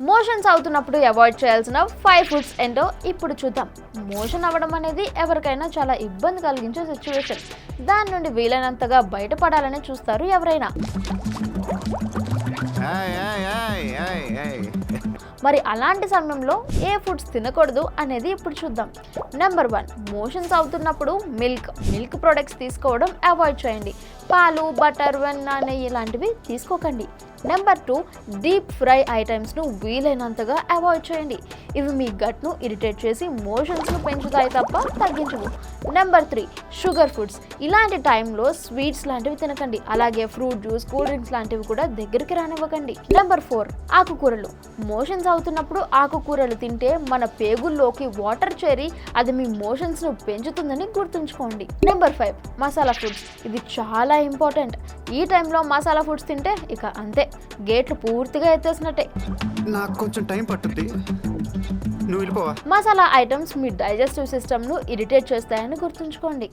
Motions అవుతున్నప్పుడు avoid చేయాల్సిన 5 foods ఏంటో ఇప్పుడు చూద్దాం. మోషన్ అవ్వడం అనేది ఎవరికైనా చాలా ఇబ్బంది కలిగించే సిచ్యువేషన్. దాని నుండి వీలైనంతగా బయటపడాలని చూస్తారు ఎవరైనా. మరి అలాంటి సమయంలో ఏ ఫుడ్స్ తినకూడదు అనేది ఇప్పుడు చూద్దాం. నెంబర్ 1, మోషన్స్ అవుతున్నప్పుడు మిల్క్ ప్రొడక్ట్స్ తీసుకోవడం అవాయిడ్ చేయండి. పాలు, బటర్, వెన్న, నెయ్యి ఇలాంటివి తీసుకోకండి. నెంబర్ 2, డీప్ ఫ్రై ఐటమ్స్ను వీలైనంతగా అవాయిడ్ చేయండి. ఇవి మీ గట్ను ఇరిటేట్ చేసి మోషన్స్ను పెంచుతాయి తప్ప తగ్గించవు. Number 3, sugar foods. ఇలాంటి టైంలో స్వీట్స్ లాంటివి తినకండి. అలాగే ఫ్రూట్ జ్యూస్, కూల్ డ్రింక్స్ లాంటివి కూడా దగ్గరికి రానివ్వకండి. నెంబర్ 4, ఆకుకూరలు. మోషన్స్ అవుతున్నప్పుడు ఆకుకూరలు తింటే మన పేగుల్లోకి వాటర్ చేరి అది మీ మోషన్స్ను పెంచుతుందని గుర్తుంచుకోండి. Number 5, masala foods. ఇది చాలా ఇంపార్టెంట్. ఈ టైంలో మసాలా ఫుడ్స్ తింటే ఇక అంతే, గేట్లు పూర్తిగా ఎత్తేసినట్టే. నాకు కొంచెం టైం పట్టుద్ది, నువ్వు వెళ్ళిపోవా. మసాలా ఐటమ్స్ మీ డైజెస్టివ్ సిస్టమ్ను ఇరిటేట్ చేస్తాయని గుర్తుంచుకోండి.